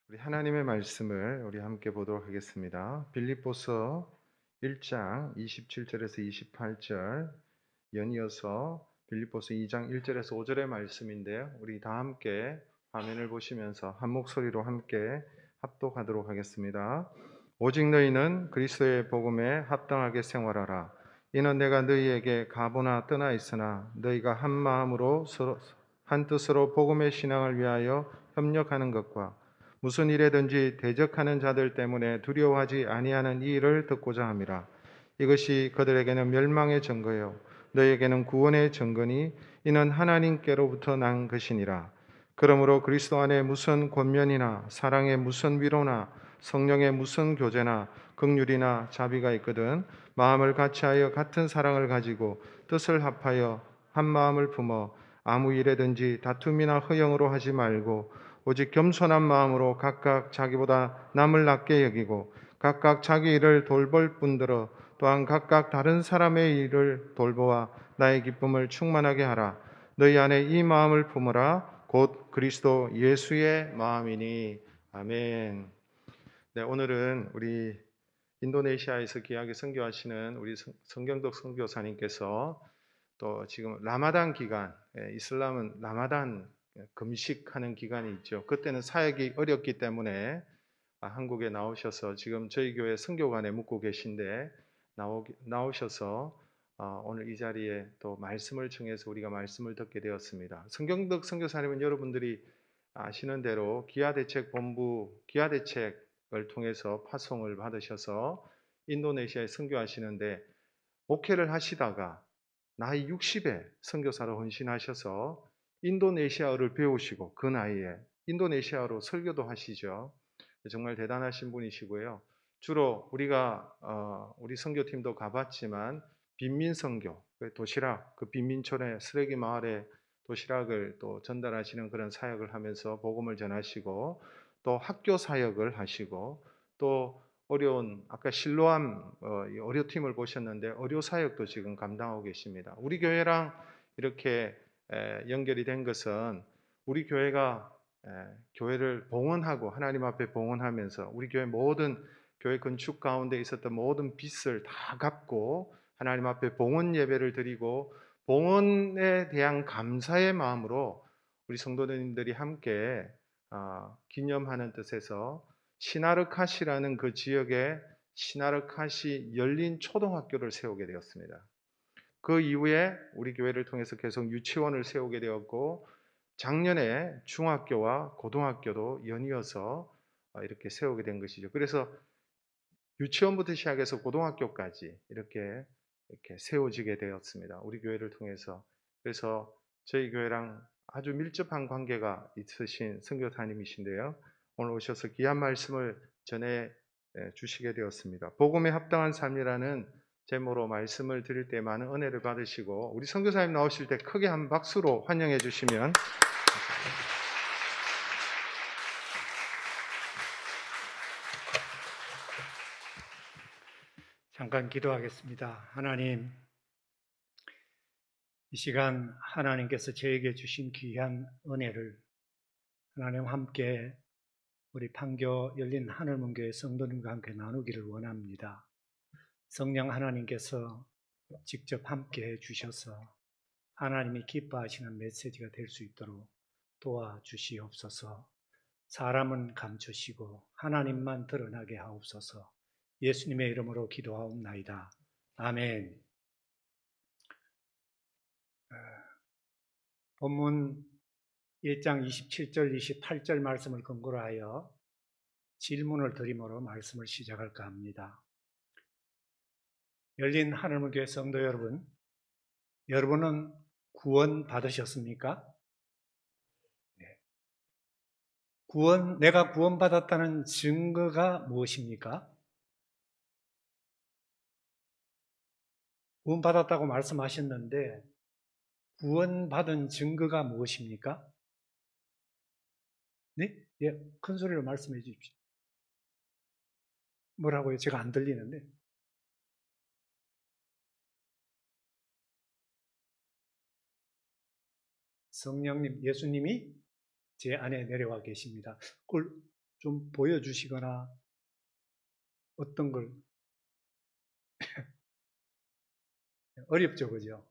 우리 하나님의 말씀을 우리 함께 보도록 하겠습니다. 빌립보서 1장 27절에서 28절 연이어서 빌립보서 2장 1절에서 5절의 말씀인데요. 우리 다 함께 화면을 보시면서 한 목소리로 함께 합독하도록 하겠습니다. 오직 너희는 그리스도의 복음에 합당하게 생활하라. 이는 내가 너희에게 가보나 떠나 있으나 너희가 한 마음으로 한 뜻으로 복음의 신앙을 위하여 협력하는 것과 무슨 일에든지 대적하는 자들 때문에 두려워하지 아니하는 이 일을 듣고자 함이라. 이것이 그들에게는 멸망의 증거요 너희에게는 구원의 증거니 이는 하나님께로부터 난 것이니라. 그러므로 그리스도 안에 무슨 권면이나 사랑의 무슨 위로나 성령의 무슨 교제나 긍휼이나 자비가 있거든 마음을 같이하여 같은 사랑을 가지고 뜻을 합하여 한 마음을 품어 아무 일에든지 다툼이나 허영으로 하지 말고 오직 겸손한 마음으로 각각 자기보다 남을 낮게 여기고 각각 자기 일을 돌볼 뿐더러 또한 각각 다른 사람의 일을 돌보아 나의 기쁨을 충만하게 하라. 너희 안에 이 마음을 품으라. 곧 그리스도 예수의 마음이니. 아멘. 네, 오늘은 우리 인도네시아에서 귀하게 선교하시는 우리 성경덕 선교사님께서 또 지금 라마단 기간, 이슬람은 라마단 금식하는 기간이 있죠. 그때는 사역이 어렵기 때문에 한국에 나오셔서 지금 저희 교회 선교관에 묵고 계신데 나오셔서 오늘 이 자리에 또 말씀을 청해서 우리가 말씀을 듣게 되었습니다. 성경덕 선교사님은 여러분들이 아시는 대로 기아대책본부 기아대책을 통해서 파송을 받으셔서 인도네시아에 선교하시는데 목회를 하시다가 나이 60에 선교사로 헌신하셔서 인도네시아어를 배우시고 그 나이에 인도네시아어로 설교도 하시죠. 정말 대단하신 분이시고요. 주로 우리 선교팀도 가봤지만 빈민 선교, 도시락, 그 빈민촌의 쓰레기 마을에 도시락을 또 전달하시는 그런 사역을 하면서 복음을 전하시고 또 학교 사역을 하시고 또 어려운 아까 실로암 의료팀을 보셨는데 의료 사역도 지금 감당하고 계십니다. 우리 교회랑 이렇게 연결이 된 것은 우리 교회가 교회를 봉헌하고 하나님 앞에 봉헌하면서 우리 교회 모든 교회 건축 가운데 있었던 모든 빚을 다 갚고 하나님 앞에 봉헌 예배를 드리고 봉헌에 대한 감사의 마음으로 우리 성도님들이 함께 기념하는 뜻에서 시나르카시라는 그 지역에 시나르카시 열린 초등학교를 세우게 되었습니다. 그 이후에 우리 교회를 통해서 계속 유치원을 세우게 되었고 작년에 중학교와 고등학교도 연이어서 이렇게 세우게 된 것이죠. 그래서 유치원부터 시작해서 고등학교까지 이렇게 세워지게 되었습니다. 우리 교회를 통해서. 그래서 저희 교회랑 아주 밀접한 관계가 있으신 선교사님이신데요. 오늘 오셔서 귀한 말씀을 전해 주시게 되었습니다. 복음에 합당한 삶이라는 제목으로 말씀을 드릴 때 많은 은혜를 받으시고 우리 선교사님 나오실 때 크게 한 박수로 환영해 주시면 잠깐 기도하겠습니다. 하나님, 이 시간 하나님께서 저에게 주신 귀한 은혜를 하나님 함께 우리 판교 열린 하늘문교회 성도님과 함께 나누기를 원합니다. 성령 하나님께서 직접 함께 해주셔서 하나님이 기뻐하시는 메시지가 될 수 있도록 도와주시옵소서. 사람은 감추시고 하나님만 드러나게 하옵소서. 예수님의 이름으로 기도하옵나이다. 아멘. 본문 1장 27절, 28절 말씀을 근거로 하여 질문을 드림으로 말씀을 시작할까 합니다. 열린 하늘문교회 성도 여러분, 여러분은 구원 받으셨습니까? 네. 내가 구원받았다는 증거가 무엇입니까? 구원받았다고 말씀하셨는데 구원받은 증거가 무엇입니까? 네? 예, 큰 소리로 말씀해 주십시오. 뭐라고요? 제가 안 들리는데. 성령님, 예수님이 제 안에 내려와 계십니다. 그걸 좀 보여주시거나 어떤 걸 어렵죠, 그죠?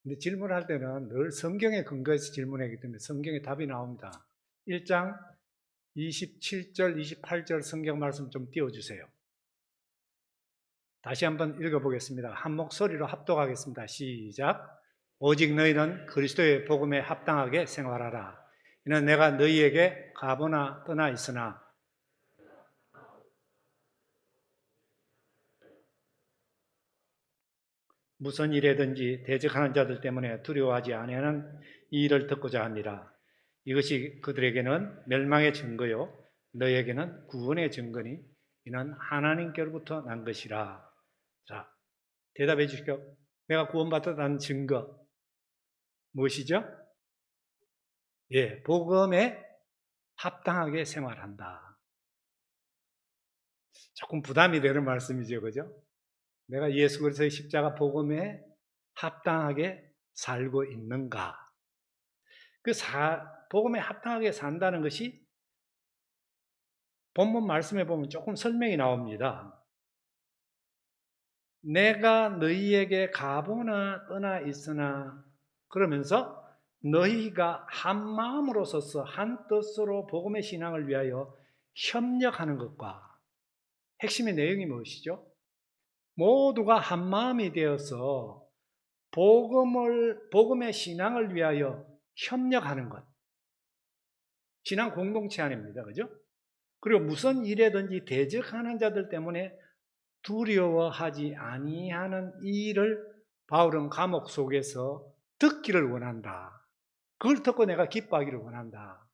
근데 질문할 때는 늘 성경에 근거해서 질문하기 때문에 성경에 답이 나옵니다. 1장 27절, 28절 성경 말씀 좀 띄워주세요. 다시 한번 읽어보겠습니다. 한 목소리로 합독하겠습니다. 시작. 오직 너희는 그리스도의 복음에 합당하게 생활하라. 이는 내가 너희에게 가보나 떠나 있으나 무슨 일에든지 대적하는 자들 때문에 두려워하지 아니하는 이 일을 듣고자 합니다. 이것이 그들에게는 멸망의 증거요 너희에게는 구원의 증거니 이는 하나님께로부터 난 것이라. 자, 대답해 주시죠. 내가 구원받았다는 증거 무엇이죠? 예, 복음에 합당하게 생활한다. 조금 부담이 되는 말씀이죠, 그죠? 내가 예수 그리스도의 십자가 복음에 합당하게 살고 있는가? 복음에 합당하게 산다는 것이 본문 말씀에 보면 조금 설명이 나옵니다. 내가 너희에게 가보나 떠나 있으나 그러면서 너희가 한 마음으로 서서 한 뜻으로 복음의 신앙을 위하여 협력하는 것과 핵심의 내용이 무엇이죠? 모두가 한 마음이 되어서 복음의 신앙을 위하여 협력하는 것. 신앙 공동체 안입니다. 그죠? 그리고 무슨 일에든지 대적하는 자들 때문에 두려워하지 아니하는 이 일을 바울은 감옥 속에서 듣기를 원한다. 그걸 듣고 내가 기뻐하기를 원한다.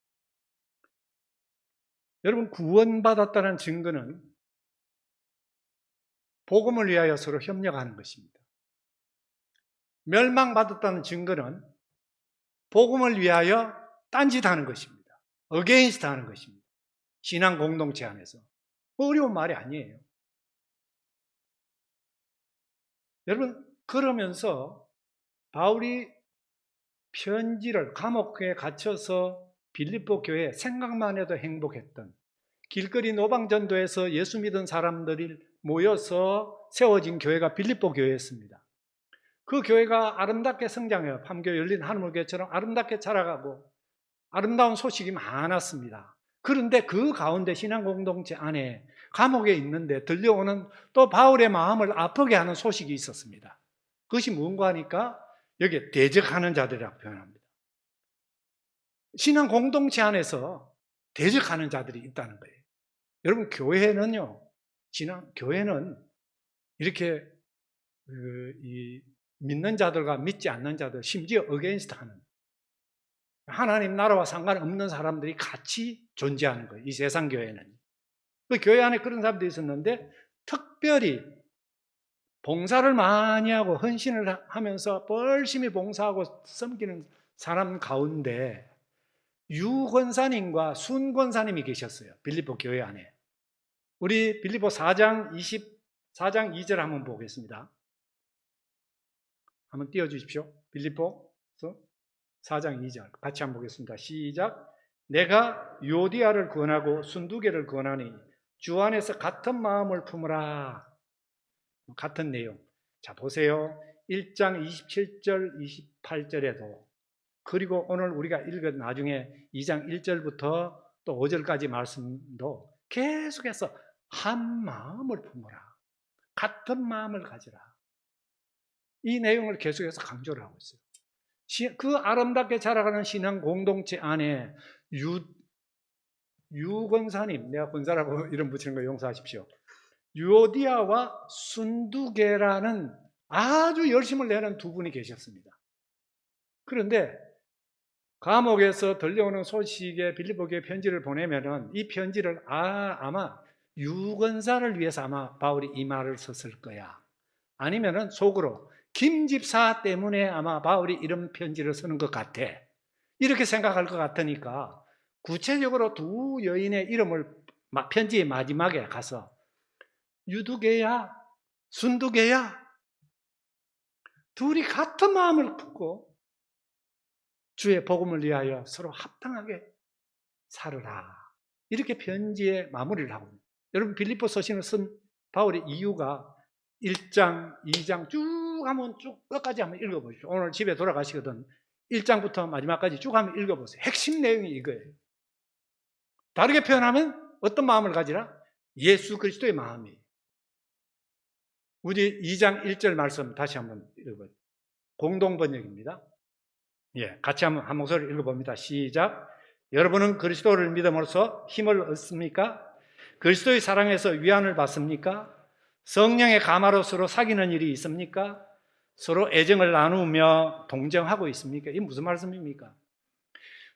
여러분, 구원받았다는 증거는 복음을 위하여 서로 협력하는 것입니다. 멸망받았다는 증거는 복음을 위하여 딴짓하는 것입니다. 어게인스트 하는 것입니다. 신앙 공동체 안에서. 어려운 말이 아니에요. 여러분, 그러면서 바울이 편지를 감옥에 갇혀서 빌립보 교회 생각만 해도 행복했던 길거리 노방전도에서 예수 믿은 사람들이 모여서 세워진 교회가 빌립보 교회였습니다. 그 교회가 아름답게 성장해요. 판교 열린 하늘교회처럼 아름답게 자라가고 아름다운 소식이 많았습니다. 그런데 그 가운데 신앙 공동체 안에 감옥에 있는데 들려오는 또 바울의 마음을 아프게 하는 소식이 있었습니다. 그것이 뭔가 하니까 여기에 대적하는 자들이라고 표현합니다. 신앙 공동체 안에서 대적하는 자들이 있다는 거예요. 여러분, 교회는요, 교회는 이렇게 믿는 자들과 믿지 않는 자들, 심지어 어게인스트 하는 하나님 나라와 상관없는 사람들이 같이 존재하는 거예요. 이 세상 교회는. 그 교회 안에 그런 사람들이 있었는데 특별히 봉사를 많이 하고 헌신을 하면서 열심히 봉사하고 섬기는 사람 가운데 유권사님과 순권사님이 계셨어요. 빌립보 교회 안에. 우리 빌립보 4장 2절 한번 보겠습니다. 한번 띄워주십시오. 빌립보 4장 2절 같이 한번 보겠습니다. 시작. 내가 요디아를 구원하고 순두개를 구원하니 주 안에서 같은 마음을 품으라. 같은 내용. 자, 보세요. 1장 27절 28절에도 그리고 오늘 우리가 읽은 나중에 2장 1절부터 또 5절까지 말씀도 계속해서 한 마음을 품으라. 같은 마음을 가지라. 이 내용을 계속해서 강조를 하고 있어요. 그 아름답게 자라가는 신앙 공동체 안에 유권사님, 내가 권사라고 이름 붙이는 거 용서하십시오. 유오디아와 순두개라는 아주 열심을 내는 두 분이 계셨습니다. 그런데 감옥에서 들려오는 소식에 빌립보 교회 편지를 보내면은 이 편지를 아마 유권사를 위해서 아마 바울이 이 말을 썼을 거야. 아니면은 속으로 김 집사 때문에 아마 바울이 이런 편지를 쓰는 것 같아. 이렇게 생각할 것 같으니까 구체적으로 두 여인의 이름을 편지의 마지막에 가서 유두개야, 순두개야, 둘이 같은 마음을 품고 주의 복음을 위하여 서로 합당하게 살으라. 이렇게 편지의 마무리를 하고 있습니다. 여러분 빌립보 서신을 쓴 바울의 이유가 1장, 2장 쭉 한번 쭉 끝까지 한번 읽어보십시오. 오늘 집에 돌아가시거든 1장부터 마지막까지 쭉 한번 읽어보세요. 핵심 내용이 이거예요. 다르게 표현하면 어떤 마음을 가지라? 예수 그리스도의 마음이에요. 우리 2장 1절 말씀 다시 한번 읽어봐요. 공동 번역입니다. 예, 같이 한번 한 목소리 읽어봅니다. 시작. 여러분은 그리스도를 믿음으로써 힘을 얻습니까? 그리스도의 사랑에서 위안을 받습니까? 성령의 감화로 서로 사귀는 일이 있습니까? 서로 애정을 나누며 동정하고 있습니까? 이게 무슨 말씀입니까?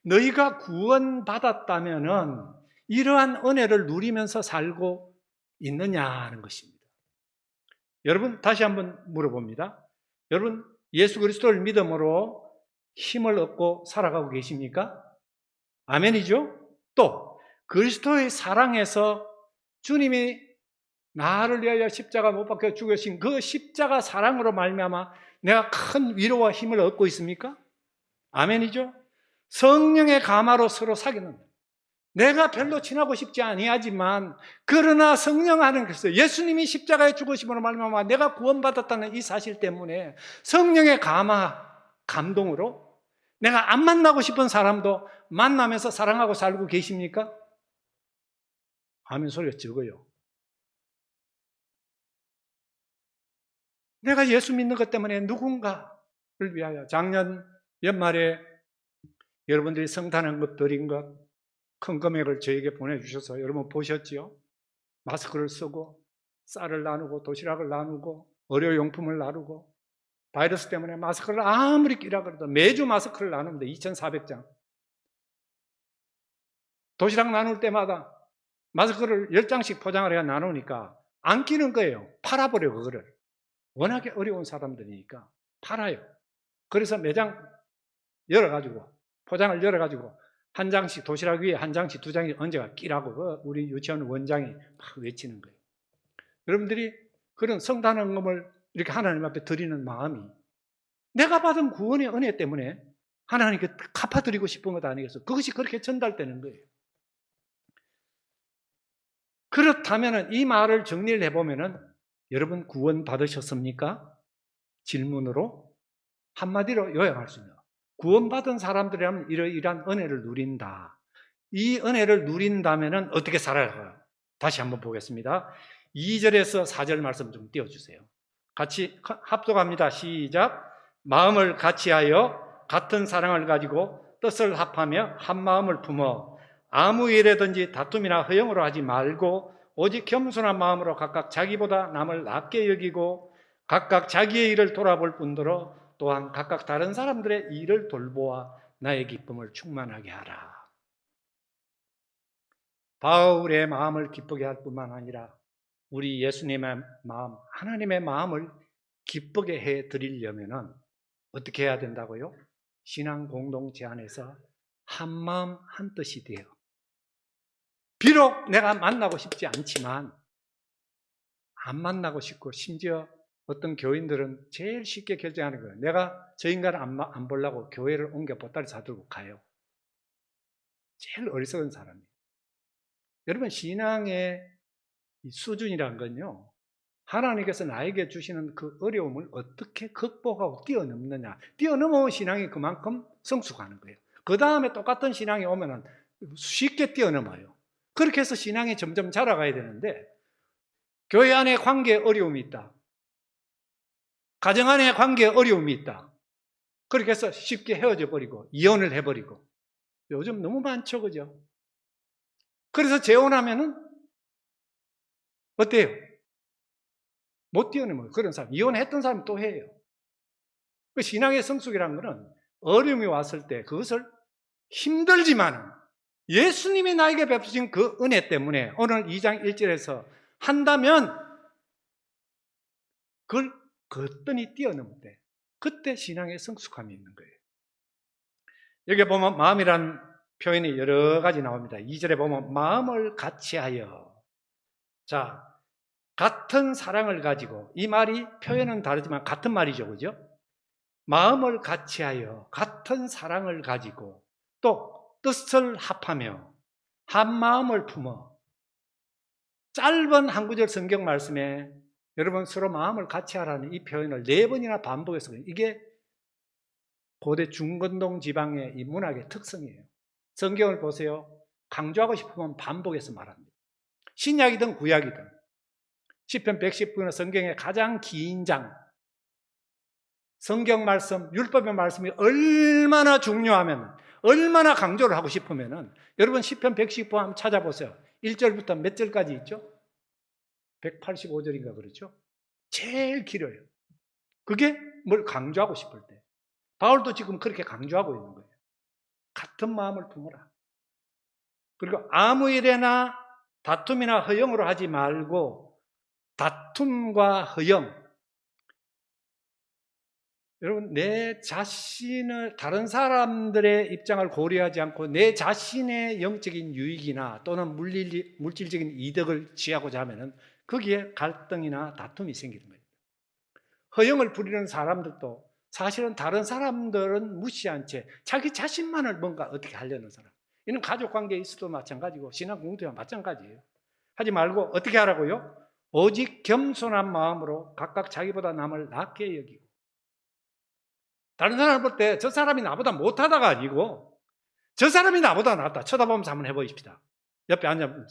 너희가 구원받았다면은 이러한 은혜를 누리면서 살고 있느냐는 것입니다. 여러분 다시 한번 물어봅니다. 여러분 예수 그리스도를 믿음으로 힘을 얻고 살아가고 계십니까? 아멘이죠? 또 그리스도의 사랑에서 주님이 나를 위하여 십자가 못 박혀 죽으신 그 십자가 사랑으로 말미암아 내가 큰 위로와 힘을 얻고 있습니까? 아멘이죠? 성령의 감화로 서로 사귀는, 내가 별로 친하고 싶지 아니하지만 그러나 성령 안에서 예수님이 십자가에 죽으심으로 말미암아 내가 구원받았다는 이 사실 때문에 성령의 감화, 감동으로 내가 안 만나고 싶은 사람도 만나면서 사랑하고 살고 계십니까? 아멘 소리가 적어요. 내가 예수 믿는 것 때문에 누군가를 위하여 작년 연말에 여러분들이 성탄한급 드린 것 큰 금액을 저에게 보내주셔서 여러분 보셨지요? 마스크를 쓰고 쌀을 나누고 도시락을 나누고 의료용품을 나누고 바이러스 때문에 마스크를 아무리 끼라 그래도 매주 마스크를 나눕니다. 2,400장. 도시락 나눌 때마다 마스크를 10장씩 포장을 해서 나누니까 안 끼는 거예요. 팔아버려 그거를. 워낙에 어려운 사람들이니까 팔아요. 그래서 매장 열어가지고 포장을 열어가지고 한 장씩 도시락 위에 한 장씩 두 장씩 얹어가 끼라고 우리 유치원 원장이 막 외치는 거예요. 여러분들이 그런 성탄헌금을 이렇게 하나님 앞에 드리는 마음이 내가 받은 구원의 은혜 때문에 하나님께 갚아드리고 싶은 것 아니겠어요? 그것이 그렇게 전달되는 거예요. 그렇다면 이 말을 정리를 해보면 여러분 구원 받으셨습니까? 질문으로 한마디로 요약할 수 있는 구원받은 사람들이라면 이러한 은혜를 누린다. 이 은혜를 누린다면 어떻게 살아가요? 다시 한번 보겠습니다. 2절에서 4절 말씀 좀 띄워주세요. 같이 합독합니다. 시작. 마음을 같이하여 같은 사랑을 가지고 뜻을 합하며 한 마음을 품어 아무 일에든지 다툼이나 허영으로 하지 말고 오직 겸손한 마음으로 각각 자기보다 남을 낮게 여기고 각각 자기의 일을 돌아볼 뿐더러 또한 각각 다른 사람들의 일을 돌보아 나의 기쁨을 충만하게 하라. 바울의 마음을 기쁘게 할 뿐만 아니라 우리 예수님의 마음, 하나님의 마음을 기쁘게 해드리려면 어떻게 해야 된다고요? 신앙 공동체 안에서 한 마음 한 뜻이 돼요. 비록 내가 만나고 싶지 않지만 안 만나고 싶고 심지어 어떤 교인들은 제일 쉽게 결정하는 거예요. 내가 저 인간을 안 보려고 교회를 옮겨 보따리 사들고 가요. 제일 어리석은 사람이에요. 여러분 신앙의 수준이란 건요. 하나님께서 나에게 주시는 그 어려움을 어떻게 극복하고 뛰어넘느냐. 뛰어넘으면 신앙이 그만큼 성숙하는 거예요. 그 다음에 똑같은 신앙이 오면 쉽게 뛰어넘어요. 그렇게 해서 신앙이 점점 자라가야 되는데 교회 안에 관계에 어려움이 있다. 가정 안에 관계에 어려움이 있다. 그렇게 해서 쉽게 헤어져 버리고 이혼을 해버리고 요즘 너무 많죠. 그죠? 그래서 재혼하면은 어때요? 못 뛰어넘어요. 그런 사람. 이혼했던 사람 또 해요. 그 신앙의 성숙이라는 것은 어려움이 왔을 때 그것을 힘들지만 예수님이 나에게 베푸신 그 은혜 때문에 오늘 2장 1절에서 한다면 그걸 거뜬히 뛰어넘을 때 그때 신앙의 성숙함이 있는 거예요. 여기 보면 마음이라는 표현이 여러 가지 나옵니다. 2절에 보면 마음을 같이하여. 자, 같은 사랑을 가지고, 이 말이 표현은 다르지만 같은 말이죠. 그죠? 마음을 같이하여 같은 사랑을 가지고 또 뜻을 합하며 한 마음을 품어. 짧은 한 구절 성경 말씀에 여러분 서로 마음을 같이 하라는 이 표현을 4번이나 반복했어요. 이게 고대 중건동 지방의 이 문학의 특성이에요. 성경을 보세요. 강조하고 싶으면 반복해서 말합니다. 신약이든 구약이든 시편 110편은 성경의 가장 긴 장, 성경 말씀, 율법의 말씀이 얼마나 중요하면, 얼마나 강조를 하고 싶으면은 여러분 시편 110편 한번 찾아보세요. 1절부터 몇 절까지 있죠? 185절인가 그렇죠? 제일 길어요. 그게 뭘 강조하고 싶을 때. 바울도 지금 그렇게 강조하고 있는 거예요. 같은 마음을 품어라. 그리고 아무 일에나 다툼이나 허영으로 하지 말고, 다툼과 허영, 여러분 내 자신을, 다른 사람들의 입장을 고려하지 않고 내 자신의 영적인 유익이나 또는 물질적인 이득을 취하고자 하면은 거기에 갈등이나 다툼이 생기는 거예요. 허영을 부리는 사람들도 사실은 다른 사람들은 무시한 채 자기 자신만을 뭔가 어떻게 하려는 사람. 이는 가족 관계에 있어도 마찬가지고 신앙 공동체와 마찬가지예요. 하지 말고 어떻게 하라고요? 오직 겸손한 마음으로 각각 자기보다 남을 낮게 여기고, 다른 사람을 볼 때 저 사람이 나보다 못하다가 아니고 저 사람이 나보다 낫다. 쳐다보면서 한번 해보십시다. 옆에 앉아있는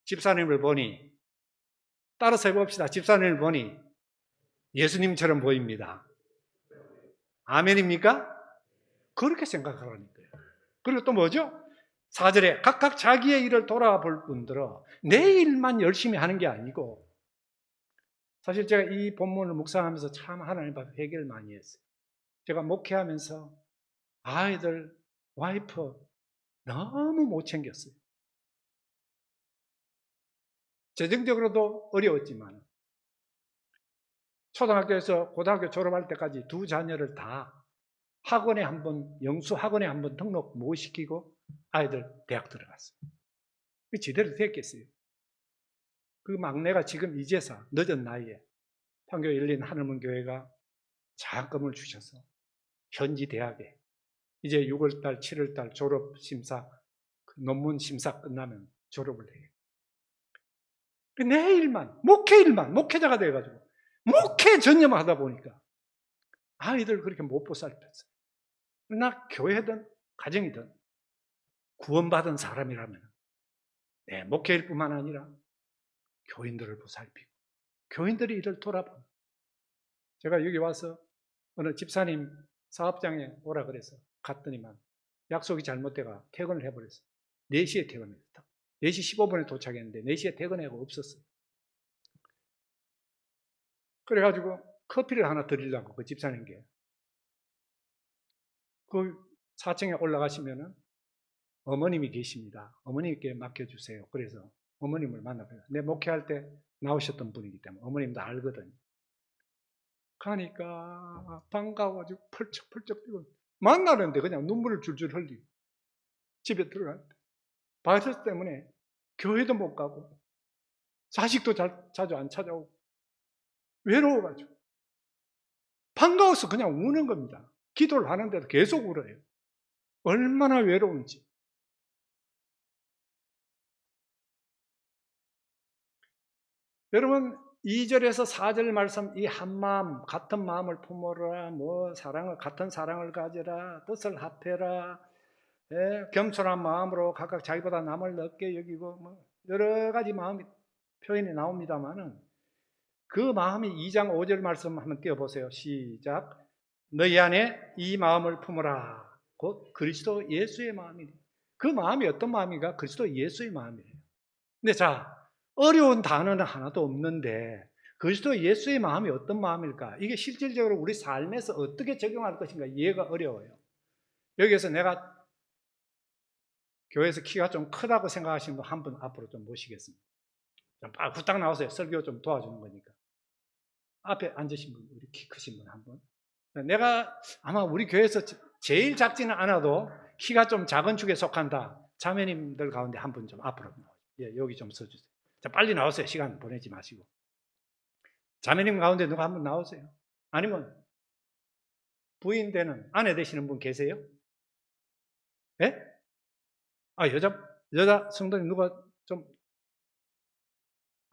집사님을 보니, 따라서 해봅시다. 집사님을 보니 예수님처럼 보입니다. 아멘입니까? 그렇게 생각하라는 거예요. 그리고 또 뭐죠? 4절에 각각 자기의 일을 돌아볼 뿐더러 내 일만 열심히 하는 게 아니고, 사실 제가 이 본문을 묵상하면서 참 하나님 앞에 회개를 많이 했어요. 제가 목회하면서 아이들, 와이프 너무 못 챙겼어요. 재정적으로도 어려웠지만 초등학교에서 고등학교 졸업할 때까지 2 자녀를 다 학원에 한번, 영수 학원에 한번 등록 못 시키고 아이들 대학 들어갔어요. 제대로 됐겠어요. 그 막내가 지금 이제서 늦은 나이에 판교 열린 하늘문교회가 장학금을 주셔서 현지 대학에 이제 6월달, 7월달 졸업 심사, 논문 심사 끝나면 졸업을 해요. 내 일만, 목회 일만, 목회자가 돼가지고 목회 전념하다 보니까 아이들 그렇게 못 보살폈어요. 그러나 교회든 가정이든 구원받은 사람이라면 내 목회일 뿐만 아니라 교인들을 보살피고 교인들이 이를 돌아보고, 제가 여기 와서 어느 집사님 사업장에 오라 그래서 갔더니만 약속이 잘못돼가 퇴근을 해버렸어요. 4시에 퇴근했다. 4시 15분에 도착했는데 4시에 퇴근하고 없었어요. 그래가지고 커피를 하나 드리려고 그 집사님께, 그 4층에 올라가시면은 어머님이 계십니다. 어머님께 맡겨주세요. 그래서 어머님을 만나봐요. 내 목회할 때 나오셨던 분이기 때문에 어머님도 알거든요. 가니까 반가워가지고 펄쩍펄쩍 뛰고, 만나는데 그냥 눈물을 줄줄 흘리고 집에 들어갔는데 바이러스 때문에 교회도 못 가고 자식도 자주 안 찾아오고 외로워가지고 반가워서 그냥 우는 겁니다. 기도를 하는데도 계속 울어요. 얼마나 외로운지. 여러분 2절에서 4절 말씀, 이 한 마음, 같은 마음을 품어라, 뭐 사랑을, 같은 사랑을 가져라, 뜻을 합해라, 겸손한 마음으로 각각 자기보다 남을 넓게 여기고, 뭐 여러 가지 마음이 표현이 나옵니다만은 그 마음이 2장 5절 말씀 한번 띄워보세요. 시작. 너희 안에 이 마음을 품어라. 곧 그리스도 예수의 마음이니. 그 마음이 어떤 마음인가? 그리스도 예수의 마음이에요. 근데 자, 어려운 단어는 하나도 없는데 그리스도 예수의 마음이 어떤 마음일까? 이게 실질적으로 우리 삶에서 어떻게 적용할 것인가 이해가 어려워요. 여기에서 내가 교회에서 키가 좀 크다고 생각하시는 분 한 분 앞으로 좀 모시겠습니다. 좀 후딱 나오세요. 설교 좀 도와주는 거니까. 앞에 앉으신 분, 우리 키 크신 분 한 분. 내가 아마 우리 교회에서 제일 작지는 않아도 키가 좀 작은 축에 속한다. 자매님들 가운데 한 분 좀 앞으로 나오세요. 예, 여기 좀 서주세요. 자, 빨리 나오세요. 시간 보내지 마시고. 자매님 가운데 누가 한 분 나오세요. 아니면 부인 되는, 아내 되시는 분 계세요? 예? 아, 여자, 여자 성도님 누가 좀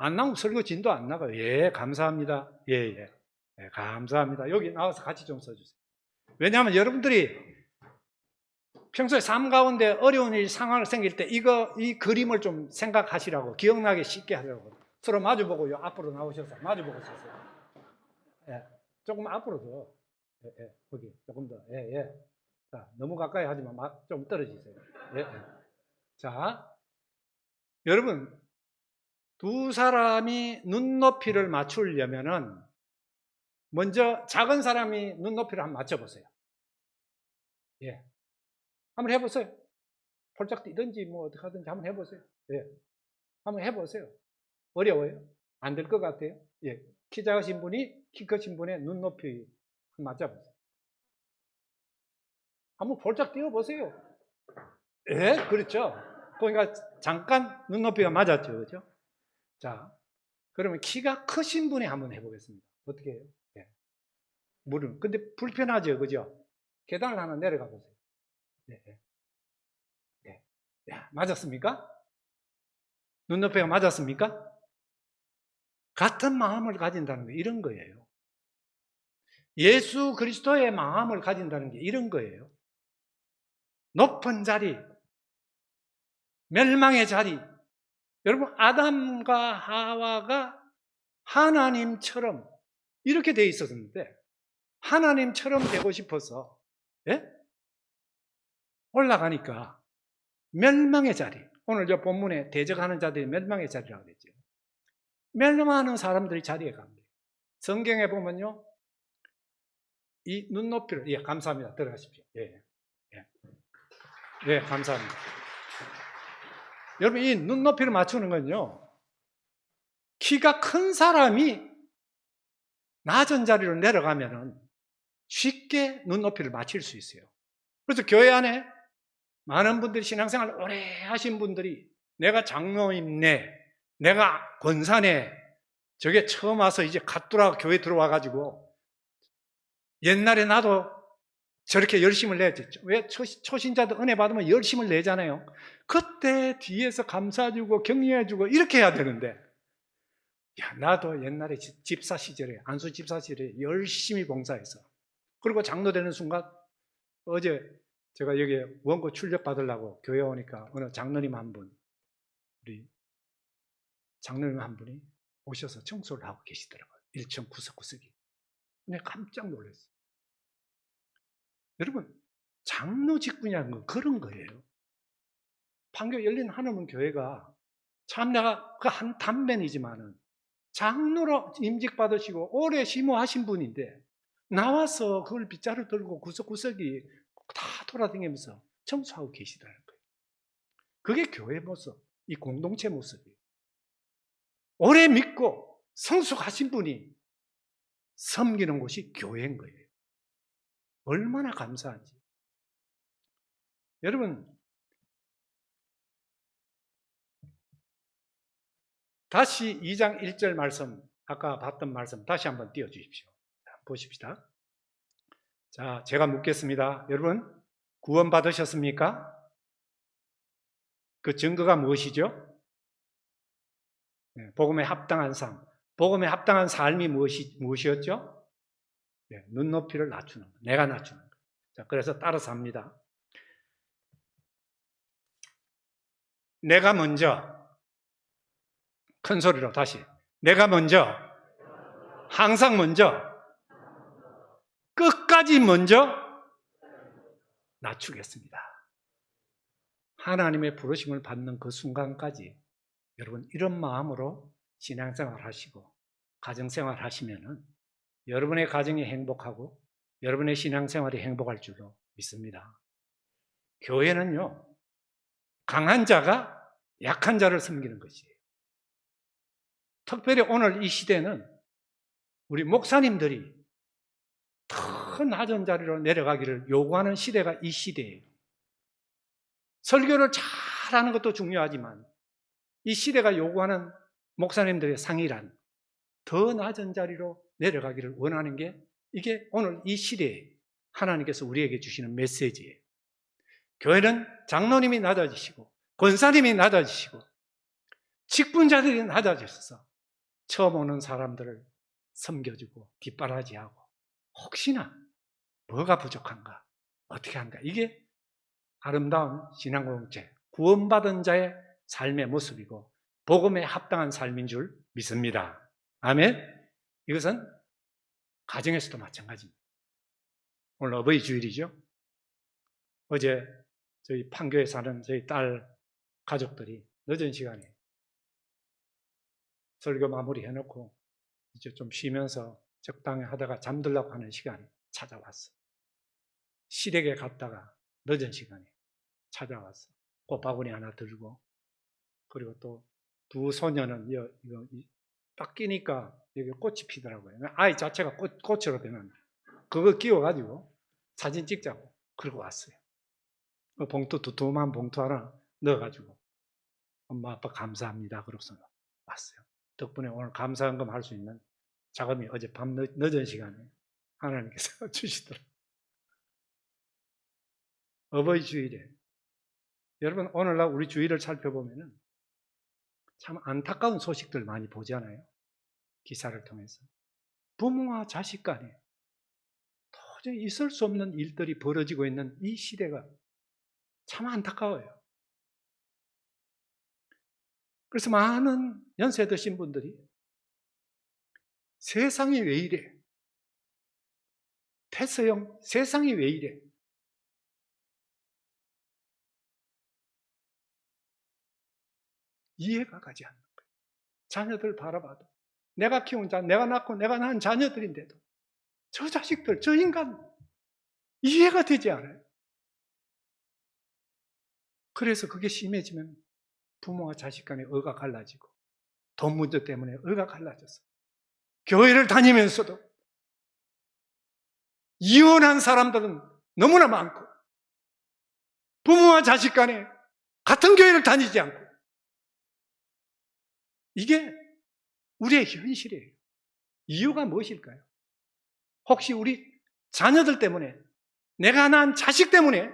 안 나오면 설교진도 안 나가요. 예, 감사합니다. 예, 예. 예, 감사합니다. 여기 나와서 같이 좀 써주세요. 왜냐하면 여러분들이 평소에 삶 가운데 어려운 일 상황이 생길 때 이 그림을 좀 생각하시라고, 기억나게 쉽게 하려고. 서로 마주보고요. 앞으로 나오셔서 마주보고 쓰세요. 예, 조금 앞으로 더. 예, 예, 거기 조금 더. 예, 예. 자, 너무 가까이 하지만 좀 떨어지세요. 예, 예. 자, 여러분, 두 사람이 눈높이를 맞추려면은 먼저 작은 사람이 눈높이를 한번 맞춰보세요. 예. 한번 해보세요. 폴짝 뛰든지 뭐 어떻게 하든지 한번 해보세요. 예. 한번 해보세요. 어려워요? 안 될 것 같아요? 예. 키 작으신 분이 키 크신 분의 눈높이 한번 맞춰보세요. 한번 폴짝 뛰어보세요. 예, 그렇죠. 그러니까 잠깐 눈높이가 맞았죠. 그죠? 자, 그러면 키가 크신 분이 한번 해보겠습니다. 어떻게 해요? 예. 물은. 근데 불편하죠. 그죠? 계단을 하나 내려가 보세요. 예, 예. 예. 야, 맞았습니까? 눈높이가 맞았습니까? 같은 마음을 가진다는 게 이런 거예요. 예수 그리스도의 마음을 가진다는 게 이런 거예요. 높은 자리, 멸망의 자리. 여러분, 아담과 하와가 하나님처럼 이렇게 돼 있었는데 하나님처럼 되고 싶어서 예? 올라가니까 멸망의 자리. 오늘 저 본문에 대적하는 자들이 멸망의 자리라고 그랬죠. 멸망하는 사람들이 자리에 갑니다. 성경에 보면요, 이 눈높이를, 예, 감사합니다. 들어가십시오. 예, 예, 예, 감사합니다. 여러분, 이 눈높이를 맞추는 건요, 키가 큰 사람이 낮은 자리로 내려가면은 쉽게 눈높이를 맞출 수 있어요. 그래서 교회 안에 많은 분들이 신앙생활 오래 하신 분들이 내가 장로임네, 내가 권사네, 저게 처음 와서 이제 갓돌아 교회 들어와가지고 옛날에 나도 저렇게 열심을 내야지. 왜 초신자들 은혜 받으면 열심을 내잖아요. 그때 뒤에서 감사주고 격려해주고 이렇게 해야 되는데, 야, 나도 옛날에 집사 시절에, 안수 집사 시절에 열심히 봉사해서, 그리고 장로 되는 순간, 어제 제가 여기 원고 출력 받으려고 교회 오니까 어느 장로님 한 분, 우리 장로님 한 분이 오셔서 청소를 하고 계시더라고요. 1층 구석구석이. 내가 깜짝 놀랐어요. 여러분, 장로 직분이라는 건 그런 거예요. 판교 열린 하나님 교회가 참 내가 그 한 단면이지만은 장로로 임직 받으시고 오래 심호하신 분인데 나와서 그걸 빗자루 들고 구석구석이 다 돌아다니면서 청소하고 계시다는 거예요. 그게 교회 모습, 이 공동체 모습이에요. 오래 믿고 성숙하신 분이 섬기는 곳이 교회인 거예요. 얼마나 감사한지. 여러분, 다시 2장 1절 말씀, 아까 봤던 말씀 다시 한번 띄워주십시오. 자, 보십시다. 자, 제가 묻겠습니다. 여러분, 구원 받으셨습니까? 그 증거가 무엇이죠? 네, 복음에 합당한 삶. 복음에 합당한 삶이 무엇이었죠? 네, 눈높이를 낮추는 거. 내가 낮추는 거. 자, 그래서 따라서 합니다. 내가 먼저, 큰 소리로 다시. 내가 먼저, 항상 먼저, 끝까지 먼저 낮추겠습니다. 하나님의 부르심을 받는 그 순간까지 여러분 이런 마음으로 신앙생활 하시고 가정생활 하시면은 여러분의 가정이 행복하고 여러분의 신앙생활이 행복할 줄로 믿습니다. 교회는요, 강한 자가 약한 자를 섬기는 것이에요. 특별히 오늘 이 시대는 우리 목사님들이 더 낮은 자리로 내려가기를 요구하는 시대가 이 시대예요. 설교를 잘하는 것도 중요하지만 이 시대가 요구하는 목사님들의 상이란 더 낮은 자리로 내려가기를 원하는 게 이게 오늘 이 시대에 하나님께서 우리에게 주시는 메시지예요. 교회는 장로님이 낮아지시고 권사님이 낮아지시고 직분자들이 낮아지셔서 처음 오는 사람들을 섬겨주고 뒷바라지하고 혹시나 뭐가 부족한가 어떻게 한가 이게 아름다운 신앙공동체 구원받은 자의 삶의 모습이고 복음에 합당한 삶인 줄 믿습니다. 아멘. 이것은 가정에서도 마찬가지입니다. 오늘 어버이 주일이죠. 어제 저희 판교에 사는 저희 딸 가족들이 늦은 시간에 설교 마무리 해놓고 이제 좀 쉬면서 적당히 하다가 잠들려고 하는 시간에 찾아왔어. 시댁에 갔다가 늦은 시간에 찾아왔어. 꽃바구니 하나 들고 그리고 또 두 소녀는 이거 딱 끼니까 여기 꽃이 피더라고요. 아이 자체가 꽃으로 되는 그거 끼워가지고 사진 찍자고 그러고 왔어요. 봉투 두툼한 봉투 하나 넣어가지고 엄마 아빠 감사합니다 그러고서 왔어요. 덕분에 오늘 감사한금 할 수 있는 자금이 어젯밤 늦은 시간에 하나님께서 주시더라고요. 어버이 주일에 여러분 오늘날 우리 주일을 살펴보면은 참 안타까운 소식들 많이 보잖아요. 기사를 통해서 부모와 자식 간에 도저히 있을 수 없는 일들이 벌어지고 있는 이 시대가 참 안타까워요. 그래서 많은 연세 드신 분들이 세상이 왜 이래? 테스형 세상이 왜 이래? 이해가 가지 않는 거예요. 자녀들 바라봐도 내가 키운 내가 낳고 내가 낳은 자녀들인데도 저 자식들, 저 인간 이해가 되지 않아요. 그래서 그게 심해지면 부모와 자식 간에 의가 갈라지고 돈 문제 때문에 의가 갈라져서 교회를 다니면서도 이혼한 사람들은 너무나 많고 부모와 자식 간에 같은 교회를 다니지 않고 이게 우리의 현실이에요. 이유가 무엇일까요? 혹시 우리 자녀들 때문에 내가 낳은 자식 때문에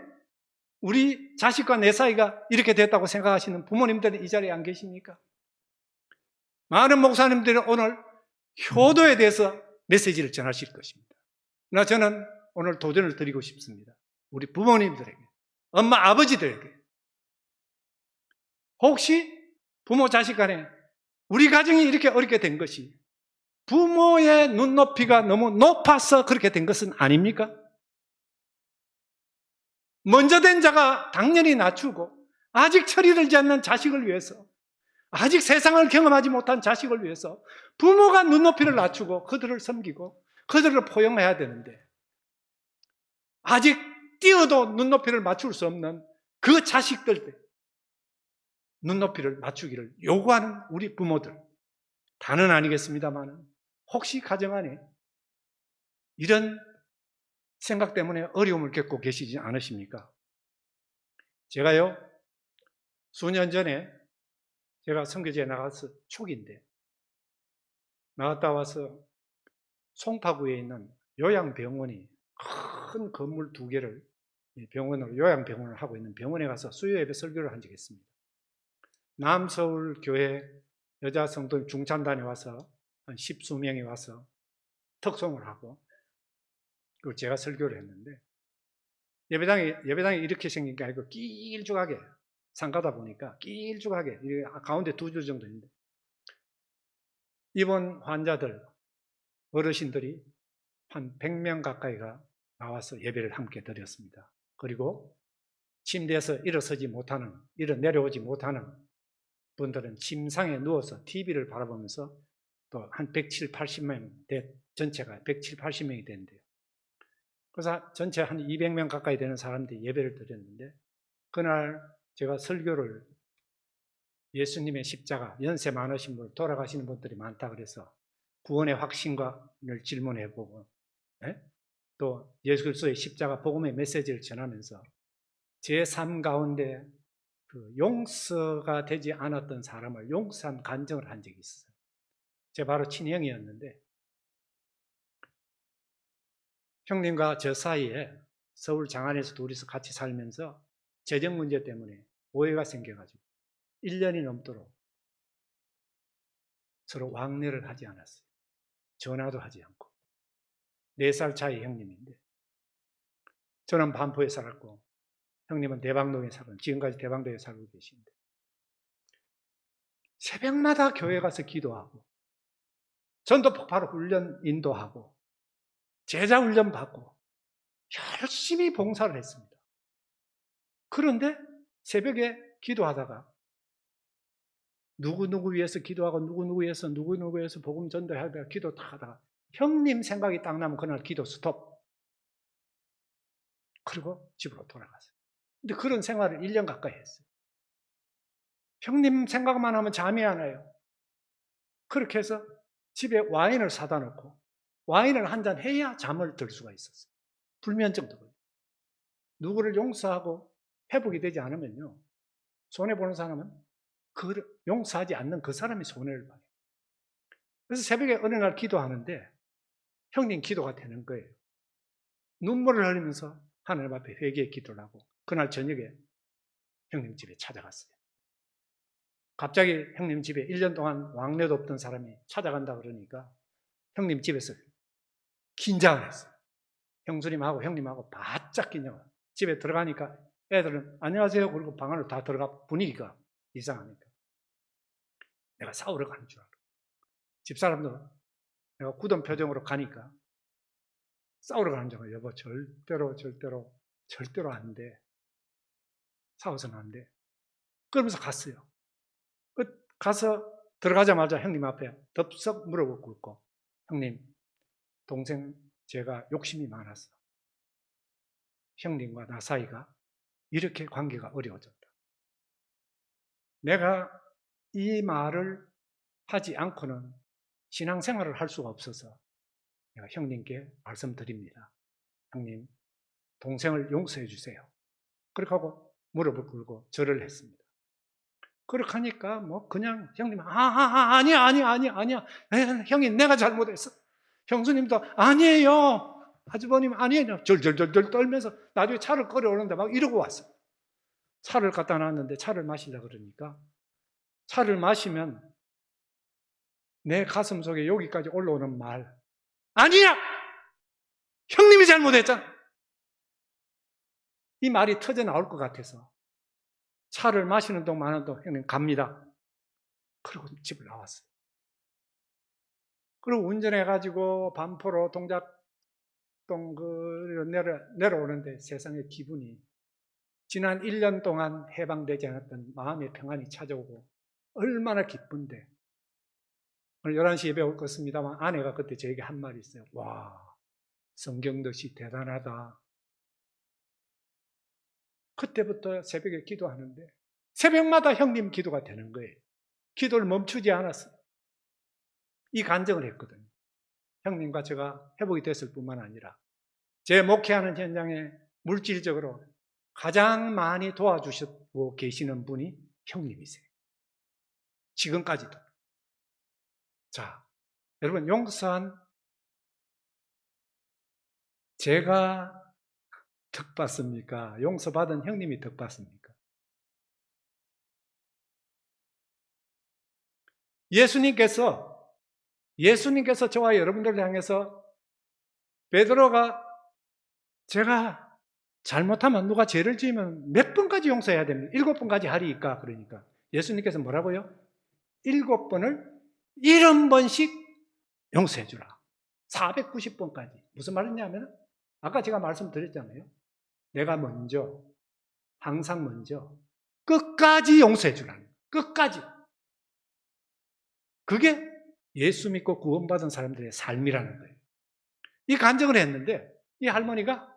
우리 자식과 내 사이가 이렇게 됐다고 생각하시는 부모님들이 이 자리에 안 계십니까? 많은 목사님들이 오늘 효도에 대해서 메시지를 전하실 것입니다. 그러나 저는 오늘 도전을 드리고 싶습니다. 우리 부모님들에게, 엄마, 아버지들에게 혹시 부모, 자식 간에 우리 가정이 이렇게 어렵게 된 것이 부모의 눈높이가 너무 높아서 그렇게 된 것은 아닙니까? 먼저 된 자가 당연히 낮추고 아직 철이 들지 않는 자식을 위해서 아직 세상을 경험하지 못한 자식을 위해서 부모가 눈높이를 낮추고 그들을 섬기고 그들을 포용해야 되는데 아직 뛰어도 눈높이를 맞출 수 없는 그 자식들 눈높이를 맞추기를 요구하는 우리 부모들 다는 아니겠습니다만 혹시 가정 안에 이런 생각 때문에 어려움을 겪고 계시지 않으십니까? 제가요 수년 전에 제가 선교지에 나가서 초기인데 나갔다 와서 송파구에 있는 요양병원이 큰 건물 2개를 병원으로 요양병원을 하고 있는 병원에 가서 수요예배 설교를 한 적이 있습니다. 남서울 교회 여자 성도 중찬단에 와서 한 10수명이 와서 특송을 하고 그리고 제가 설교를 했는데 예배당이 이렇게 생긴 게 아니고 길쭉하게 상가다 보니까 길쭉하게 가운데 2줄 정도 있는데 입원 환자들 어르신들이 한 100명 가까이가 나와서 예배를 함께 드렸습니다. 그리고 침대에서 일어서지 못하는 내려오지 못하는 분들은 침상에 누워서 TV를 바라보면서 또 한 170, 80명 전체가 170, 80명이 되는데요. 그래서 전체 한 200명 가까이 되는 사람들이 예배를 드렸는데 그날 제가 설교를 예수님의 십자가 연세 많으신 분 돌아가시는 분들이 많다 그래서 구원의 확신과를 질문해보고 또 예수 그리스도의 십자가 복음의 메시지를 전하면서 제 삶 가운데 그 용서가 되지 않았던 사람을 용서한 간증을 한 적이 있어요. 제 바로 친형이었는데 형님과 저 사이에 서울 장안에서 둘이서 같이 살면서 재정 문제 때문에 오해가 생겨가지고 1년이 넘도록 서로 왕래를 하지 않았어요. 전화도 하지 않고. 4살 차이 형님인데 저는 반포에 살았고 형님은 대방동에 살고 지금까지 대방동에 살고 계신데 새벽마다 교회 가서 기도하고 전도 폭발 훈련 인도하고 제자 훈련 받고 열심히 봉사를 했습니다. 그런데 새벽에 기도하다가 누구누구 위해서 기도하고 누구누구 위해서 복음 전도하다가 기도 다 하다가 형님 생각이 딱 나면 그날 기도 스톱. 그리고 집으로 돌아갔어요. 근데 그런 생활을 1년 가까이 했어요. 형님 생각만 하면 잠이 안 와요. 그렇게 해서 집에 와인을 사다 놓고 와인을 한 잔 해야 잠을 들 수가 있었어요. 불면증도. 누구를 용서하고 회복이 되지 않으면요. 손해보는 사람은 그 용서하지 않는 그 사람이 손해를 봐요. 그래서 새벽에 어느 날 기도하는데 형님 기도가 되는 거예요. 눈물을 흘리면서 하나님 앞에 회개의 기도를 하고 그날 저녁에 형님 집에 찾아갔어요. 갑자기 형님 집에 1년 동안 왕래도 없던 사람이 찾아간다 그러니까 형님 집에서 긴장을 했어요. 형수님하고 형님하고 바짝 긴장을. 집에 들어가니까 애들은 안녕하세요 그리고 방 안으로 다 들어가 분위기가 이상하니까 내가 싸우러 가는 줄 알고 집사람도 내가 굳은 표정으로 가니까 싸우러 가는 줄 알고 여보 절대로 안 돼. 싸워서는 안 돼. 그러면서 갔어요. 가서 들어가자마자 형님 앞에 덥석 무릎을 꿇고 형님 동생 제가 욕심이 많았어. 형님과 나 사이가 이렇게 관계가 어려워졌다. 내가 이 말을 하지 않고는 신앙생활을 할 수가 없어서 내가 형님께 말씀드립니다. 형님 동생을 용서해 주세요. 그렇게 하고 무릎을 꿇고 절을 했습니다. 그렇게 하니까 뭐 그냥 형님 아니야 형님 내가 잘못했어. 형수님도 아니에요. 아주버님 아니에요. 절절절절 떨면서 나중에 차를 끌어오는데 막 이러고 왔어요. 차를 갖다 놨는데 차를 마시려고 그러니까 차를 마시면 내 가슴 속에 여기까지 올라오는 말 아니야! 형님이 잘못했잖아. 이 말이 터져 나올 것 같아서 차를 마시는 동안 형님 갑니다. 그리고 집을 나왔어요. 그리고 운전해가지고 반포로 동작동 내려오는데 세상의 기분이 지난 1년 동안 해방되지 않았던 마음의 평안이 찾아오고 얼마나 기쁜데 오늘 11시에 예배 올 것입니다만 아내가 그때 저에게 한 말이 있어요. 와, 성경듯이 대단하다. 그때부터 새벽에 기도하는데 새벽마다 형님 기도가 되는 거예요. 기도를 멈추지 않았어요. 이 간증을 했거든요. 형님과 제가 회복이 됐을 뿐만 아니라 제 목회하는 현장에 물질적으로 가장 많이 도와주시고 계시는 분이 형님이세요. 지금까지도. 자, 여러분 용서한 제가 덕 받습니까? 용서받은 형님이 덕 받습니까? 예수님께서 저와 여러분들을 향해서 베드로가 제가 잘못하면 누가 죄를 지으면 몇 번까지 용서해야 됩니까? 7번까지 하리까 그러니까 예수님께서 뭐라고요? 7번을 70번씩 용서해 주라. 490번까지. 무슨 말이냐면 아까 제가 말씀드렸잖아요. 내가 먼저, 항상 먼저 끝까지 용서해 주라는 거예요. 끝까지. 그게 예수 믿고 구원받은 사람들의 삶이라는 거예요. 이 간증을 했는데 이 할머니가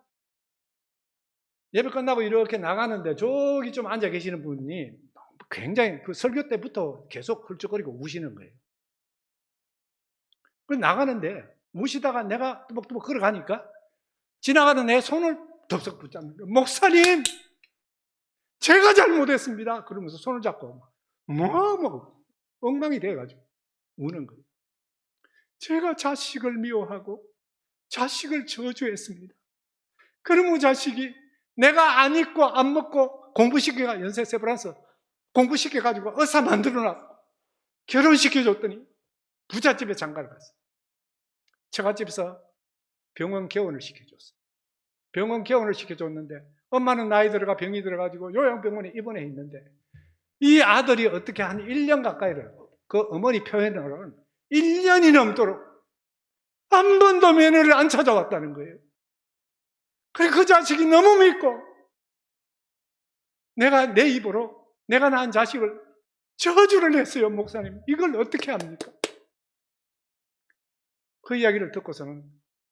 예배 끝나고 이렇게 나가는데 저기 좀 앉아 계시는 분이 굉장히 그 설교 때부터 계속 훌쩍거리고 우시는 거예요. 그래서 나가는데 우시다가 내가 뚜벅뚜벅 걸어가니까 지나가는 내 손을 덥석 붙잡는 거예요. 목사님, 제가 잘못했습니다. 그러면서 손을 잡고 엉망이 돼가지고 우는 거예요. 제가 자식을 미워하고 자식을 저주했습니다. 그러면 자식이 내가 안 입고 안 먹고 공부시켜가 연세 세브란스 공부시켜가지고 의사 만들어놨고 결혼시켜줬더니 부잣집에 장가를 갔어요. 처갓집에서 병원 개원을 시켜줬어요. 병원 개원을 시켜줬는데 엄마는 나이 들어가 병이 들어가지고 요양병원에 입원해 있는데 이 아들이 어떻게 한 1년 가까이를 그 어머니 표현으로는 1년이 넘도록 한 번도 며느리를 안 찾아왔다는 거예요. 그래 그 자식이 너무 믿고 내가 내 입으로 내가 낳은 자식을 저주를 했어요. 목사님 이걸 어떻게 합니까? 그 이야기를 듣고서는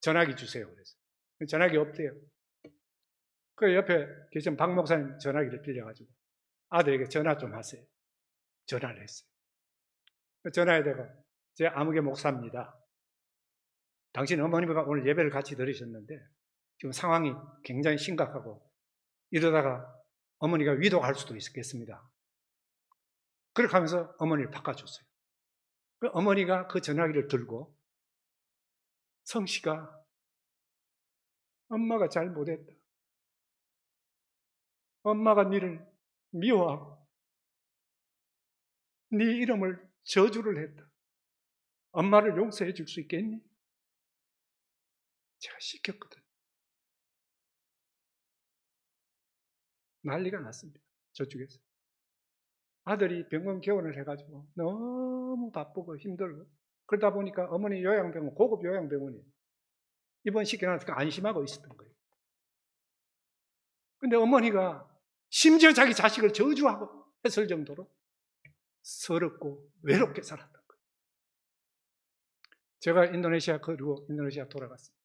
전화기 주세요. 그래서 전화기 없대요. 그 옆에 계신 박 목사님 전화기를 빌려가지고 아들에게 전화 좀 하세요. 전화를 했어요. 전화에다가 제 아무개 목사입니다. 당신 어머니가 오늘 예배를 같이 들으셨는데 지금 상황이 굉장히 심각하고 이러다가 어머니가 위독할 수도 있겠습니다. 그렇게 하면서 어머니를 바꿔줬어요. 그 어머니가 그 전화기를 들고 성씨가 엄마가 잘못했다. 엄마가 니를 미워하고 네 이름을 저주를 했다. 엄마를 용서해 줄 수 있겠니? 제가 시켰거든. 난리가 났습니다. 저쪽에서. 아들이 병원 개원을 해가지고 너무 바쁘고 힘들고 그러다 보니까 어머니 요양병원, 고급 요양병원에 입원시켜놨으니까 안심하고 있었던 거예요. 근데 어머니가 심지어 자기 자식을 저주하고 했을 정도로 서럽고 외롭게 살았던 거예요. 제가 인도네시아 그리고 인도네시아 돌아갔습니다.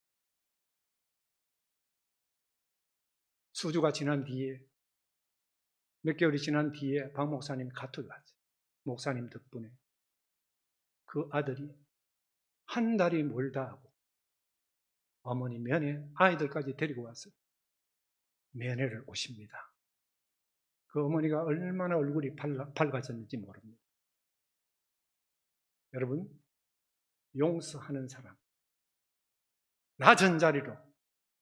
수주가 지난 뒤에 몇 개월이 지난 뒤에 박 목사님이 카톡이 왔어요. 목사님 덕분에 그 아들이 한 달이 멀다 하고 어머니 면회 아이들까지 데리고 와서 면회를 오십니다. 그 어머니가 얼마나 얼굴이 밝아졌는지 모릅니다. 여러분, 용서하는 사람, 낮은 자리로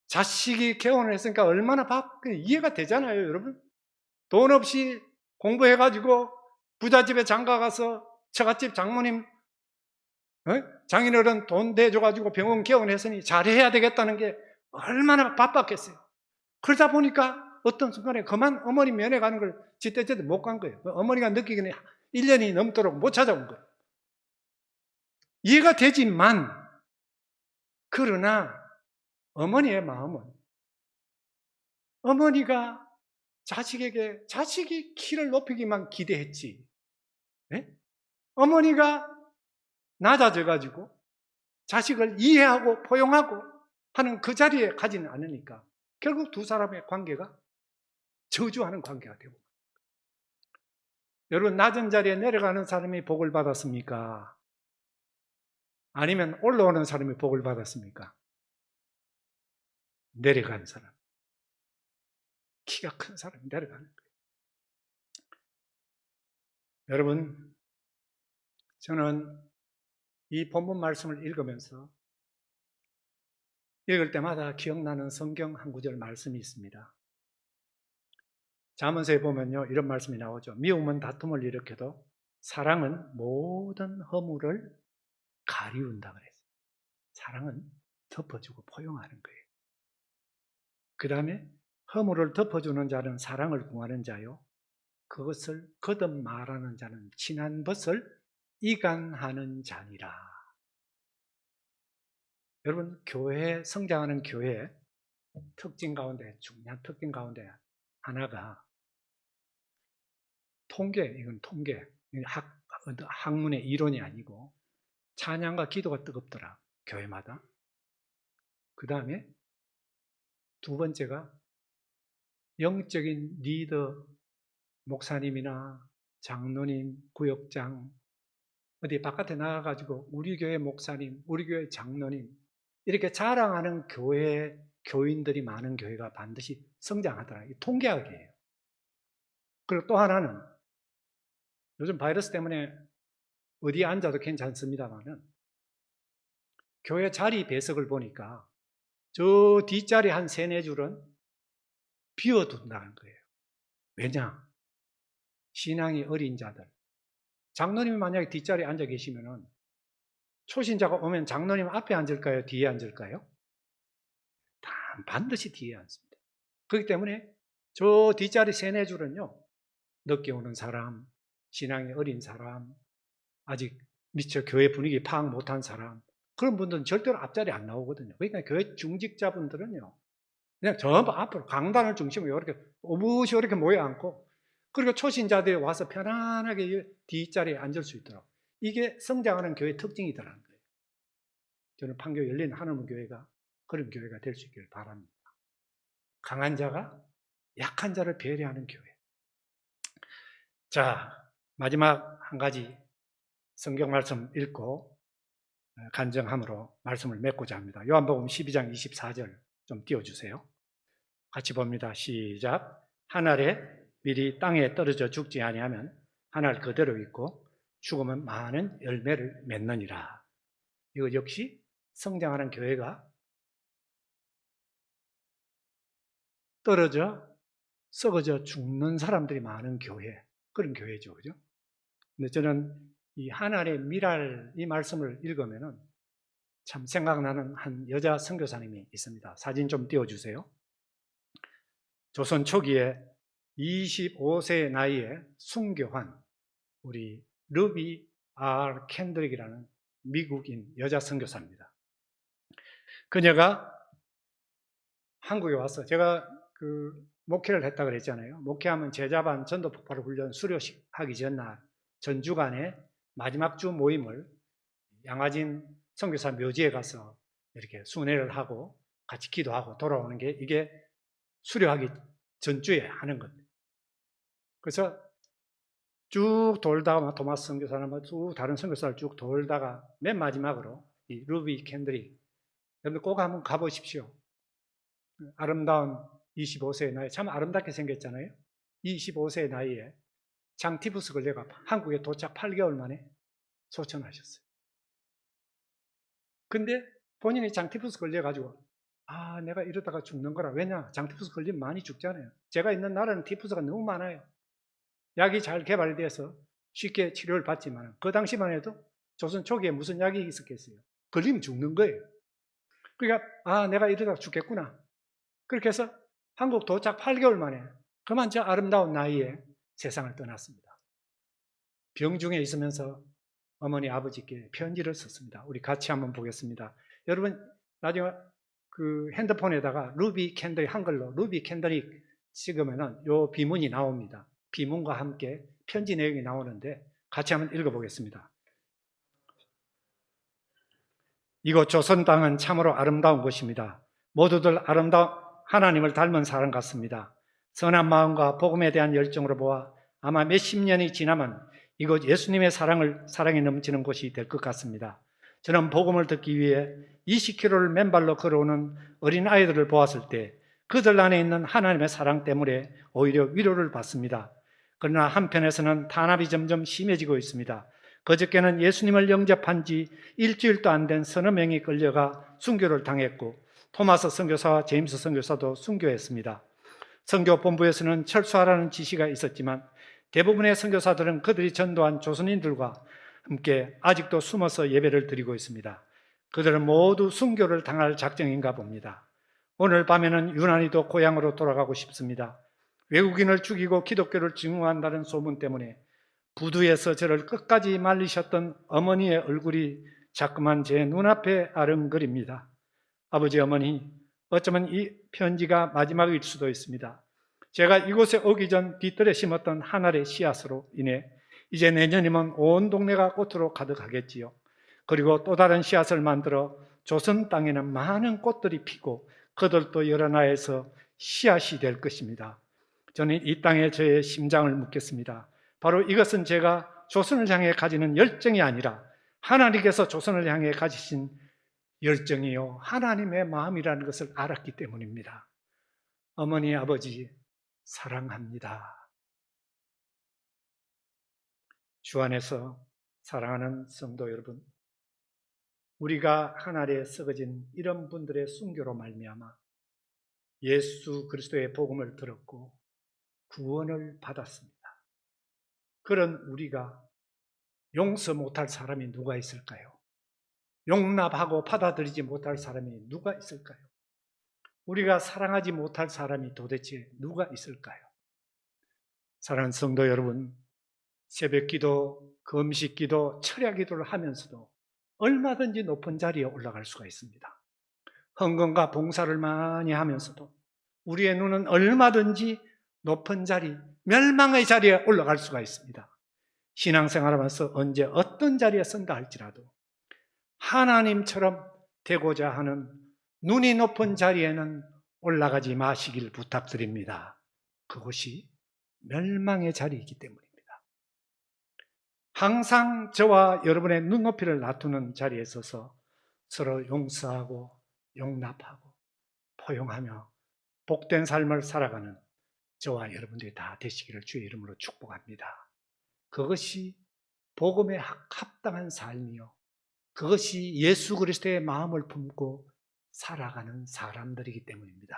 자식이 개원을 했으니까 얼마나 이해가 되잖아요, 여러분. 돈 없이 공부해가지고 부잣집에 장가가서 처갓집 장모님, 장인어른 돈 대줘가지고 병원 개원했으니 잘해야 되겠다는 게 얼마나 바빴겠어요. 그러다 보니까 어떤 순간에 그만 어머니 면회 가는 걸 지때제때 못 간 거예요. 어머니가 느끼기는 1년이 넘도록 못 찾아온 거예요. 이해가 되지만 그러나 어머니의 마음은 어머니가 자식에게 자식이 키를 높이기만 기대했지. 네? 어머니가 낮아져가지고 자식을 이해하고 포용하고 하는 그 자리에 가지는 않으니까 결국 두 사람의 관계가 저주하는 관계가 되고. 여러분, 낮은 자리에 내려가는 사람이 복을 받았습니까? 아니면 올라오는 사람이 복을 받았습니까? 내려가는 사람. 키가 큰 사람이 내려가는 거예요. 여러분, 저는 이 본문 말씀을 읽으면서 읽을 때마다 기억나는 성경 한 구절 말씀이 있습니다. 잠언서에 보면요, 이런 말씀이 나오죠. 미움은 다툼을 일으켜도 사랑은 모든 허물을 가리운다 그랬어요. 사랑은 덮어주고 포용하는 거예요. 그 다음에 허물을 덮어주는 자는 사랑을 구하는 자요, 그것을 거듭 말하는 자는 친한 벗을 이간하는 자니라. 여러분, 교회, 성장하는 교회 특징 가운데, 중요한 특징 가운데 하나가 이건 통계, 학문의 이론이 아니고 찬양과 기도가 뜨겁더라, 교회마다. 그 다음에 두 번째가 영적인 리더, 목사님이나 장로님, 구역장, 어디 바깥에 나가가지고 우리 교회 목사님, 우리 교회 장로님 이렇게 자랑하는 교회, 교인들이 많은 교회가 반드시 성장하더라. 이 통계학이에요. 그리고 또 하나는 요즘 바이러스 때문에 어디에 앉아도 괜찮습니다만은 교회 자리 배석을 보니까 저 뒷자리 한 3-4줄은 비워둔다는 거예요. 왜냐? 신앙이 어린 자들. 장로님이 만약에 뒷자리에 앉아 계시면은 초신자가 오면 장로님 앞에 앉을까요? 뒤에 앉을까요? 반드시 뒤에 앉습니다. 그렇기 때문에 저 뒷자리 세네 줄은요, 늦게 오는 사람, 신앙이 어린 사람, 아직 미처 교회 분위기 파악 못한 사람, 그런 분들은 절대로 앞자리에 안 나오거든요. 그러니까 교회 중직자분들은요, 그냥 전부 앞으로 강단을 중심으로 이렇게 오붓이 이렇게 모여 앉고, 그리고 초신자들이 와서 편안하게 뒷자리에 앉을 수 있도록, 이게 성장하는 교회의 특징이더라는 거예요. 저는 판교 열린 하늘문 교회가 그런 교회가 될 수 있기를 바랍니다. 강한 자가 약한 자를 배려하는 교회. 자, 마지막 한 가지 성경 말씀 읽고 간증함으로 말씀을 맺고자 합니다. 요한복음 12장 24절 좀 띄워주세요. 같이 봅니다. 시작. 한 알에 밀이 땅에 떨어져 죽지 아니하면 한 알 그대로 있고 죽으면 많은 열매를 맺느니라. 이거 역시 성장하는 교회가 떨어져 썩어져 죽는 사람들이 많은 교회, 그런 교회죠. 그죠? 근데 저는 이 한 알의 밀알 이 말씀을 읽으면은 참 생각나는 한 여자 선교사님이 있습니다. 사진 좀 띄워주세요. 조선 초기에 25세 나이에 순교한 우리 루비 R 캔드릭이라는 미국인 여자 선교사입니다. 그녀가 한국에 와서 제가 목회를 했다 그랬잖아요. 목회하면 제자반 전도폭발 훈련 수료식 하기 전날 전주간에 마지막 주 모임을 양화진 선교사 묘지에 가서 이렇게 순회를 하고 같이 기도하고 돌아오는 게 이게 수료하기 전주에 하는 겁니다. 그래서 쭉 돌다가 토마스 선교사나 쭉 다른 선교사를 쭉 돌다가 맨 마지막으로 이 루비 캔드릭, 여러분 꼭 한번 가보십시오. 아름다운 25세의 나이, 참 아름답게 생겼잖아요. 25세의 나이에 장티푸스 걸려가 한국에 도착 8개월 만에 소천하셨어요. 근데 본인이 장티푸스 걸려가지고 내가 이러다가 죽는 거라. 왜냐? 장티푸스 걸리면 많이 죽잖아요. 제가 있는 나라는 티푸스가 너무 많아요. 약이 잘 개발돼서 쉽게 치료를 받지만 그 당시만 해도 조선 초기에 무슨 약이 있었겠어요. 걸리면 죽는 거예요. 그러니까 내가 이러다가 죽겠구나. 그렇게 해서 한국 도착 8개월 만에 그만 저 아름다운 나이에 세상을 떠났습니다. 병중에 있으면서 어머니 아버지께 편지를 썼습니다. 우리 같이 한번 보겠습니다. 여러분 나중에 핸드폰에다가 루비 캔드릭, 한글로 루비 캔드릭 찍으면은 요 비문이 나옵니다. 비문과 함께 편지 내용이 나오는데 같이 한번 읽어보겠습니다. 이곳 조선 땅은 참으로 아름다운 곳입니다. 모두들 아름다운 하나님을 닮은 사람 같습니다. 선한 마음과 복음에 대한 열정으로 보아 아마 몇십 년이 지나면 이곳 예수님의 사랑이 넘치는 곳이 될 것 같습니다. 저는 복음을 듣기 위해 20km를 맨발로 걸어오는 어린 아이들을 보았을 때 그들 안에 있는 하나님의 사랑 때문에 오히려 위로를 받습니다. 그러나 한편에서는 탄압이 점점 심해지고 있습니다. 그저께는 예수님을 영접한 지 일주일도 안 된 서너 명이 끌려가 순교를 당했고 토마스 선교사와 제임스 선교사도 순교했습니다. 선교 본부에서는 철수하라는 지시가 있었지만 대부분의 선교사들은 그들이 전도한 조선인들과 함께 아직도 숨어서 예배를 드리고 있습니다. 그들은 모두 순교를 당할 작정인가 봅니다. 오늘 밤에는 유난히도 고향으로 돌아가고 싶습니다. 외국인을 죽이고 기독교를 증오한다는 소문 때문에 부두에서 저를 끝까지 말리셨던 어머니의 얼굴이 자꾸만 제 눈앞에 아른거립니다. 아버지, 어머니, 어쩌면 이 편지가 마지막일 수도 있습니다. 제가 이곳에 오기 전 뒤뜰에 심었던 한 알의 씨앗으로 인해 이제 내년이면 온 동네가 꽃으로 가득하겠지요. 그리고 또 다른 씨앗을 만들어 조선 땅에는 많은 꽃들이 피고 그들도 여러 나라에서 씨앗이 될 것입니다. 저는 이 땅에 저의 심장을 묻겠습니다. 바로 이것은 제가 조선을 향해 가지는 열정이 아니라 하나님께서 조선을 향해 가지신 열정이요 하나님의 마음이라는 것을 알았기 때문입니다. 어머니, 아버지 사랑합니다. 주 안에서 사랑하는 성도 여러분, 우리가 하나님에 썩어진 이런 분들의 순교로 말미암아 예수 그리스도의 복음을 들었고 구원을 받았습니다. 그런 우리가 용서 못할 사람이 누가 있을까요? 용납하고 받아들이지 못할 사람이 누가 있을까요? 우리가 사랑하지 못할 사람이 도대체 누가 있을까요? 사랑하는 성도 여러분, 새벽 기도, 금식 기도, 철야 기도를 하면서도 얼마든지 높은 자리에 올라갈 수가 있습니다. 헌금과 봉사를 많이 하면서도 우리의 눈은 얼마든지 높은 자리, 멸망의 자리에 올라갈 수가 있습니다. 신앙생활하면서 언제 어떤 자리에 선다 할지라도 하나님처럼 되고자 하는 눈이 높은 자리에는 올라가지 마시길 부탁드립니다. 그것이 멸망의 자리이기 때문입니다. 항상 저와 여러분의 눈높이를 낮추는 자리에 서서 서로 용서하고 용납하고 포용하며 복된 삶을 살아가는 저와 여러분들이 다 되시기를 주의 이름으로 축복합니다. 그것이 복음에 합당한 삶이요, 그것이 예수 그리스도의 마음을 품고 살아가는 사람들이기 때문입니다.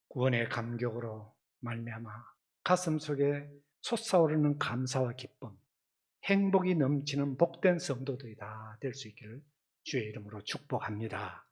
구원의 감격으로 말미암아 가슴속에 솟아오르는 감사와 기쁨, 행복이 넘치는 복된 성도들이 다 될 수 있기를 주의 이름으로 축복합니다.